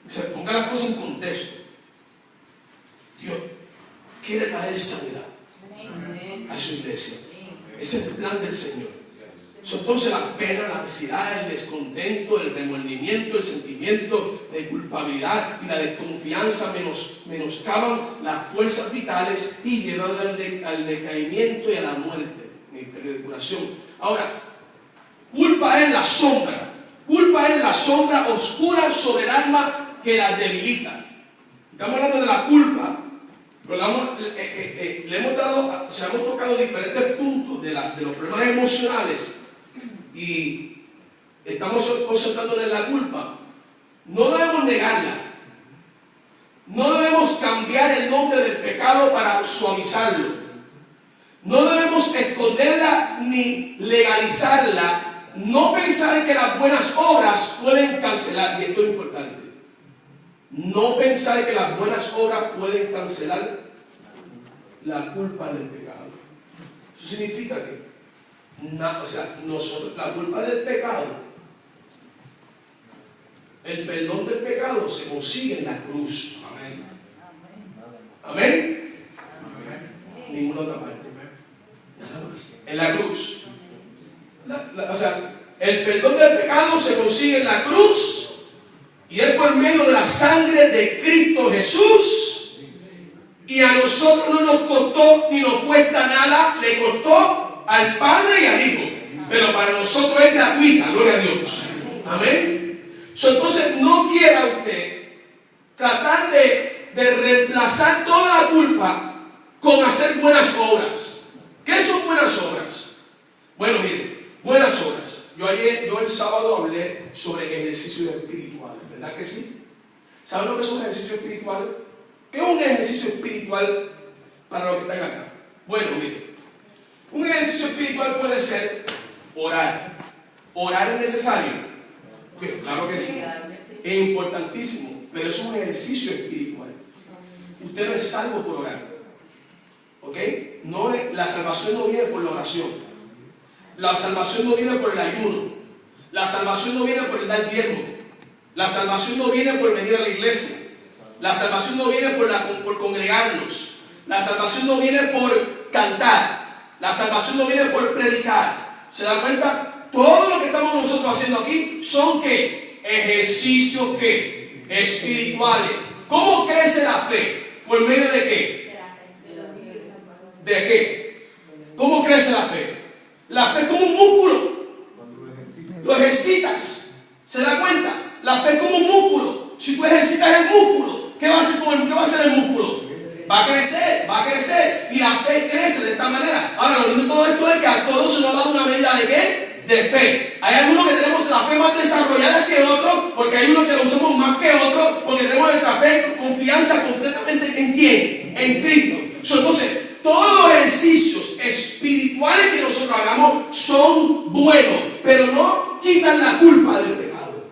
Se ponga las cosas en contexto. Dios quiere traer sanidad a su iglesia. Ese es el plan del Señor. Entonces la pena, la ansiedad, el descontento, el remordimiento, el sentimiento de culpabilidad y la desconfianza menoscaban las fuerzas vitales y llevan al decaimiento y a la muerte. Ministerio de curación. Ahora, culpa es la sombra. Culpa es la sombra oscura sobre el alma que la debilita. Estamos hablando de la culpa. Pero hemos tocado diferentes puntos de los problemas emocionales y estamos concentrándonos en la culpa. No debemos negarla. No debemos cambiar el nombre del pecado para suavizarlo. No debemos esconderla ni legalizarla. No pensar que las buenas obras pueden cancelar, y esto es importante. No pensar que las buenas obras pueden cancelar la culpa del pecado. Eso significa que nosotros, la culpa del pecado, el perdón del pecado se consigue en la cruz. Amén. Amén. Ninguna otra parte. Nada más. En la cruz. El perdón del pecado se consigue en la cruz. Y es por medio de la sangre de Cristo Jesús. Y a nosotros no nos costó ni nos cuesta nada. Le costó al Padre y al Hijo. Pero para nosotros es gratuita. Gloria a Dios. Amén. Entonces no quiera usted tratar de reemplazar toda la culpa con hacer buenas obras. ¿Qué son buenas obras? Bueno, mire, buenas obras. Yo el sábado hablé sobre ejercicios espirituales. ¿Verdad que sí? ¿Saben lo que es un ejercicio espiritual? ¿Qué es un ejercicio espiritual para los que están acá? Bueno, mire, un ejercicio espiritual puede ser orar. ¿Orar es necesario? Pues claro que sí. Es importantísimo, pero es un ejercicio espiritual. Usted no es salvo por orar. ¿Ok? La salvación no viene por la oración. La salvación no viene por el ayuno. La salvación no viene por el dar diezmo. La salvación no viene por venir a la iglesia. La salvación no viene por congregarnos. La salvación no viene por cantar. La salvación no viene por predicar. ¿Se da cuenta? Todo lo que estamos nosotros haciendo aquí son ¿qué? Ejercicios ¿qué? Espirituales. ¿Cómo crece la fe? ¿Por medio de qué? ¿De qué? ¿Cómo crece la fe? La fe es como un músculo. Lo ejercitas. ¿Se da cuenta? La fe es como un músculo. Si tú ejercitas el músculo, ¿qué va a hacer el músculo? Va a crecer. Y la fe crece de esta manera. Ahora, lo lindo de todo esto es que a todos se nos ha dado una medida de ¿qué? De fe. Hay algunos que tenemos la fe más desarrollada que otros, porque hay unos que lo usamos más que otros, porque tenemos nuestra fe, confianza completamente ¿en quién? En Cristo. Entonces, todos los ejercicios espirituales que nosotros hagamos son buenos, pero no quitan la culpa del pecado.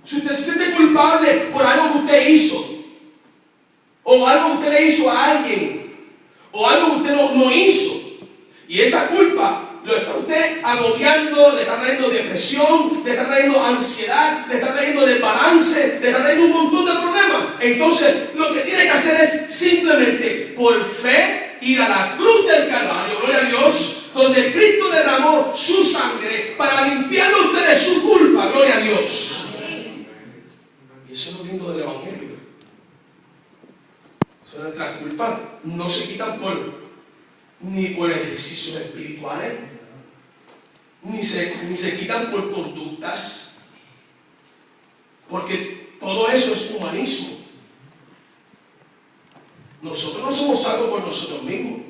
Si usted se siente culpable por algo que usted hizo, o algo que usted le hizo a alguien, o algo que usted no hizo, y esa culpa lo está usted agobiando, le está trayendo depresión, le está trayendo ansiedad, le está trayendo desbalance, le está trayendo un montón de problemas, entonces lo que tiene que hacer es simplemente por fe ir a la cruz del Calvario, gloria a Dios, donde Cristo derramó su sangre para limpiarle a usted de su culpa, gloria a Dios. Y eso es lo lindo del Evangelio. Son nuestras culpas, no se quitan ni por ejercicios espirituales, ni se quitan por conductas, porque todo eso es humanismo. Nosotros no somos salvos por nosotros mismos.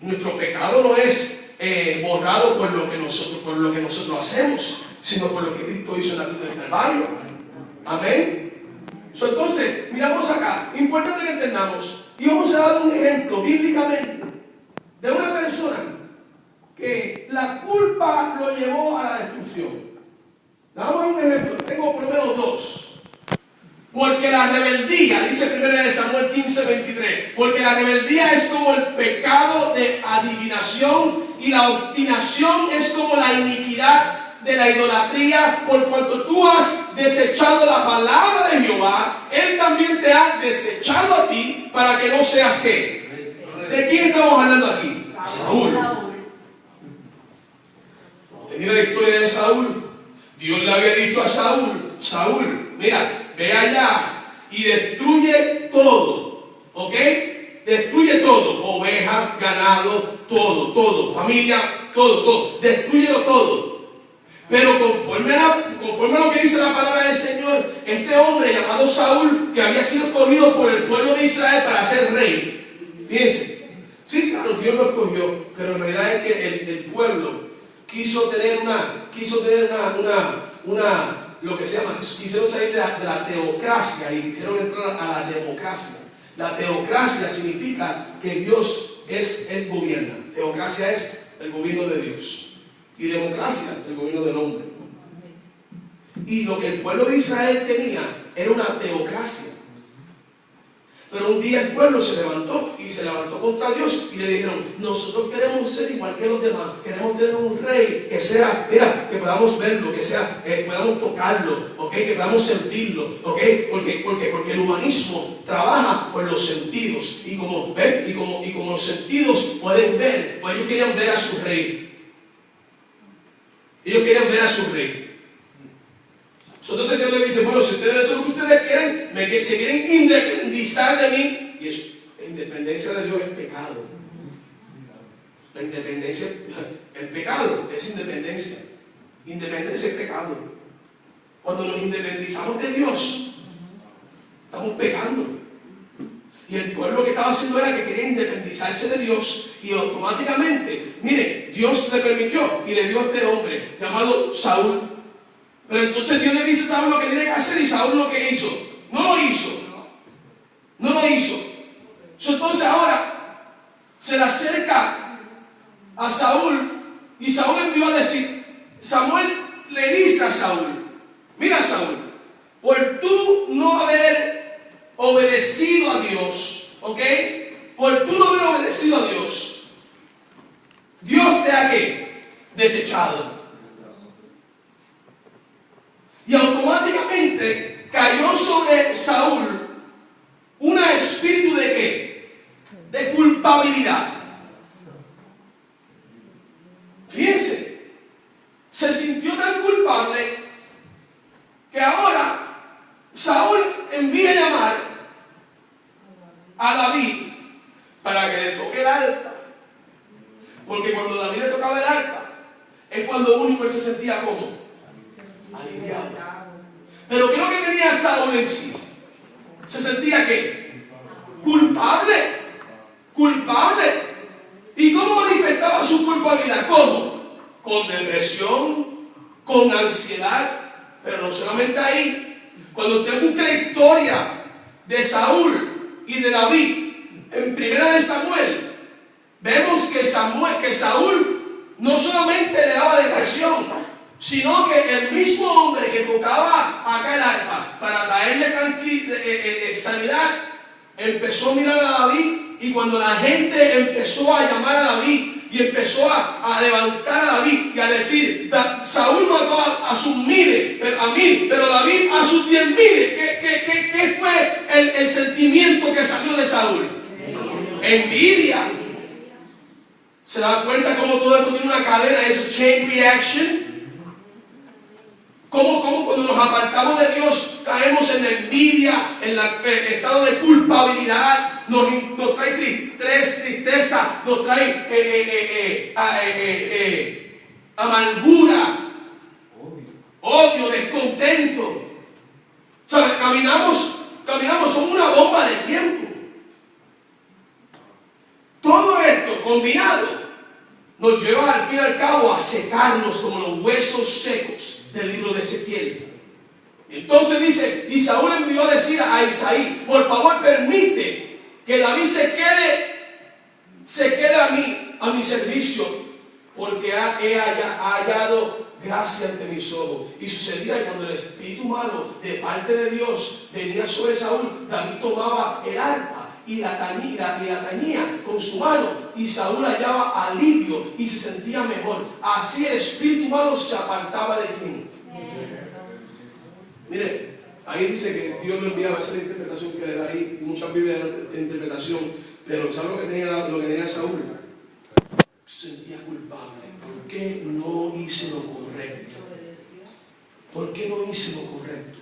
Nuestro pecado no es borrado por lo que nosotros hacemos, sino por lo que Cristo hizo en la cruz del Calvario. Amén. Entonces, miramos acá, importante que entendamos, y vamos a dar un ejemplo bíblicamente de una persona que la culpa lo llevó a la destrucción. Damos un ejemplo, tengo por lo menos dos. Porque la rebeldía, dice 1 Samuel 15:23, porque la rebeldía es como el pecado de adivinación y la obstinación es como la iniquidad de la idolatría, por cuanto tú has desechado la palabra de Jehová, Él también te ha desechado a ti para que no seas ¿qué? ¿De quién estamos hablando aquí? Saúl. Mira la historia de Saúl. Dios le había dicho a Saúl: Saúl, mira, ve allá y destruye todo, ¿ok? Destruye todo, ovejas, ganado, todo, familia, todo, destrúyelo todo. Pero conforme a lo que dice la palabra del Señor, este hombre llamado Saúl, que había sido escogido por el pueblo de Israel para ser rey, fíjense, sí, claro, Dios lo escogió, pero en realidad es que el pueblo quiso tener lo que se llama, quisieron salir de la teocracia y quisieron entrar a la democracia. La teocracia significa que Dios es el gobierno. Teocracia es el gobierno de Dios. Y democracia, el gobierno del hombre. Y lo que el pueblo de Israel tenía era una teocracia. Pero un día el pueblo se levantó contra Dios y le dijeron: nosotros queremos ser igual que los demás, queremos tener un rey que sea, mira, que podamos verlo, que sea, podamos tocarlo, ¿okay? Que podamos sentirlo, ¿okay? Porque el humanismo trabaja por los sentidos, y como ven, y como los sentidos pueden ver, pues ellos querían ver a su rey. Ellos querían ver a su rey. Entonces Dios le dice: bueno, si ustedes son lo que ustedes quieren, se quieren independizar de mí. Y eso, la independencia de Dios es pecado. La independencia, el pecado es independencia. Independencia es pecado. Cuando nos independizamos de Dios, estamos pecando. Y el pueblo que estaba haciendo era que quería independizarse de Dios, y automáticamente, mire, Dios le permitió y le dio a este hombre llamado Saúl. Pero entonces Dios le dice a Saúl lo que tiene que hacer, y Saúl lo que hizo, no lo hizo. Entonces ahora se le acerca a Saúl, y Saúl envió a decir, Samuel le dice a Saúl: mira, Saúl, por tú no haber obedecido a Dios, ¿ok? Por tú no haber obedecido a Dios, Dios te ha ¿qué? Desechado. Y automáticamente cayó sobre Saúl un espíritu de ¿qué? De culpabilidad. Fíjense, se sintió tan culpable que ahora Saúl envía a llamar a David para que le toque el arpa. Porque cuando David le tocaba el arpa, es cuando único él se sentía como aliviado. Pero ¿qué es lo que tenía Saúl en sí? Se sentía ¿qué? Culpable. ¿Y cómo manifestaba su culpabilidad? ¿Cómo? Con depresión, con ansiedad. Pero no solamente ahí. Cuando usted busca la historia de Saúl y de David en Primera de Samuel, vemos que Saúl no solamente le daba depresión, sino que el mismo hombre que tocaba acá el arpa para traerle sanidad, empezó a mirar a David. Y cuando la gente empezó a llamar a David y empezó a levantar a David y a decir: Saúl mató a sus miles, pero David a sus 10,000. ¿Qué fue el sentimiento que salió de Saúl? Envidia. ¿Se da cuenta cómo todo esto tiene una cadena? Es chain reaction. ¿Cómo cuando nos apartamos de Dios caemos en la envidia, en el estado de culpabilidad? Nos trae tristeza, nos trae amargura, odio, descontento. O sea, caminamos como una bomba de tiempo. Todo esto combinado nos lleva al fin y al cabo a secarnos como los huesos secos del libro de Ezequiel. Entonces dice, y Saúl envió a decir a Isaí: por favor, permite que David se quede a mi servicio, porque he hallado gracia ante mis ojos. Y sucedía que cuando el espíritu malo de parte de Dios venía sobre Saúl, David tomaba el arpa y la tañía con su mano, y Saúl hallaba alivio y se sentía mejor. Así el espíritu malo se apartaba de quién. Mire, ahí dice que Dios lo enviaba, esa es la interpretación que le da ahí, y muchas Biblias de interpretación, pero ¿sabe lo que tenía Saúl? Se sentía culpable. ¿Por qué no hice lo correcto? ¿Por qué no hice lo correcto?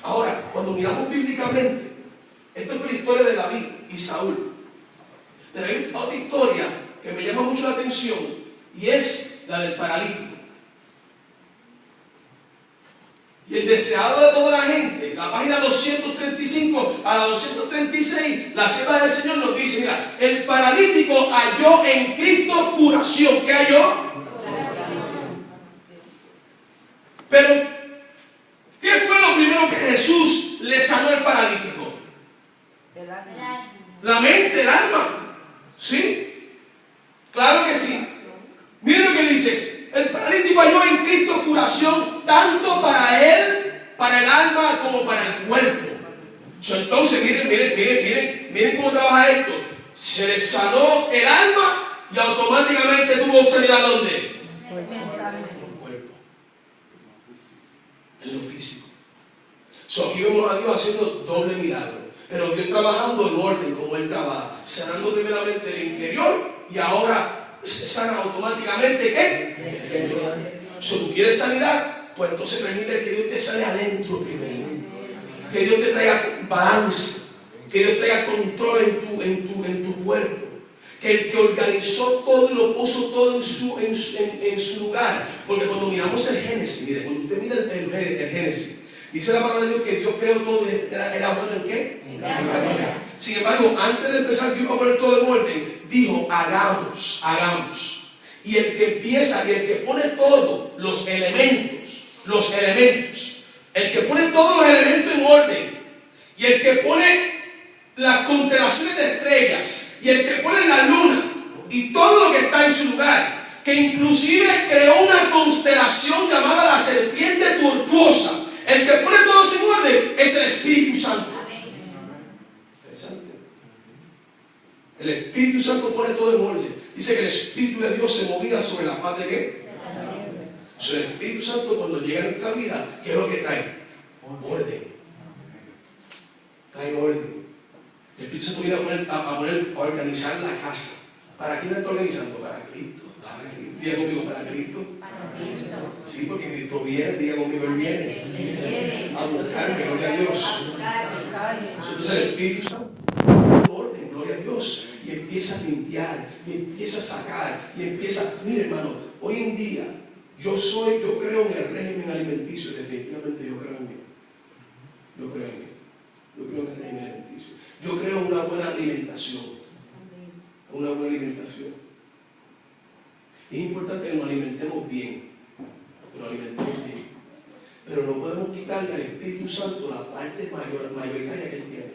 Ahora, cuando miramos bíblicamente, esta fue la historia de David y Saúl. Pero hay otra historia que me llama mucho la atención, y es la del paralítico. Y el deseado de toda la gente, la página 235 a la 236, la sierva del Señor nos dice, mira, el paralítico halló en Cristo curación. ¿Qué halló? Pero, ¿qué fue lo primero que Jesús le sanó al paralítico? La mente, el alma. ¿Sí? Claro que sí. Miren lo que dice. El paralítico halló en Cristo curación tanto para él, para el alma, como para el cuerpo. Entonces, miren cómo trabaja esto. Se le sanó el alma y automáticamente tuvo sanidad ¿dónde? En el cuerpo. En lo físico. Aquí vemos a Dios haciendo doble milagro. Pero Dios trabajando en orden como Él trabaja. Sanando primeramente el interior y ahora se sana automáticamente ¿qué? Si tú quieres sanidad, pues entonces permite que Dios te sane adentro primero. Que Dios te traiga balance. Que Dios traiga control en tu cuerpo. Que el que organizó todo y lo puso todo en su lugar. Porque cuando miramos el Génesis, mire, cuando usted mira el Génesis, dice la palabra de Dios que Dios creó todo y era bueno en qué? Sin embargo, antes de empezar Dios a poner todo en orden, dijo, hagamos. Y el que empieza y el que pone todos los elementos, el que pone todos los elementos en orden, y el que pone las constelaciones de estrellas, y el que pone la luna, y todo lo que está en su lugar, que inclusive creó una constelación llamada la serpiente tortuosa. El que pone todo en orden es el Espíritu Santo. Interesante. El Espíritu Santo pone todo en orden. Dice que el Espíritu de Dios se movía sobre la faz de ¿qué? O sea, el Espíritu Santo cuando llega a nuestra vida, ¿qué es lo que trae? Orden. Trae orden. El Espíritu Santo viene a organizar la casa. ¿Para quién está organizando? Para Cristo. Diga conmigo, para Cristo. Sí, porque Cristo viene, diga conmigo, Él viene a buscarme, gloria a Dios. Entonces el Espíritu Santo orden, gloria a Dios, y empieza a limpiar, y empieza a sacar, y empieza, mire hermano, hoy en día yo creo en el régimen alimenticio, definitivamente yo creo en mí. Yo creo en el régimen alimenticio. Yo creo en una buena alimentación. Una buena alimentación. Es importante que nos alimentemos bien. Pero no podemos quitarle al Espíritu Santo la parte mayoritaria que Él tiene.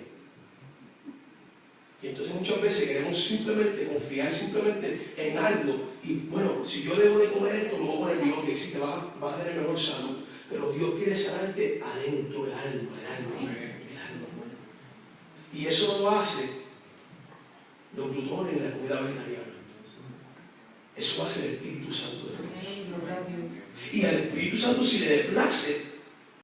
Y entonces muchas veces queremos simplemente confiar en algo. Y bueno, si yo dejo de comer esto, me voy a poner bien, que sí, te vas a tener mejor salud. Pero Dios quiere sanarte adentro, el alma. Y eso lo hace los glutones en la comida vegetariana. Eso hace el Espíritu Santo de Dios. Y al Espíritu Santo, si le place,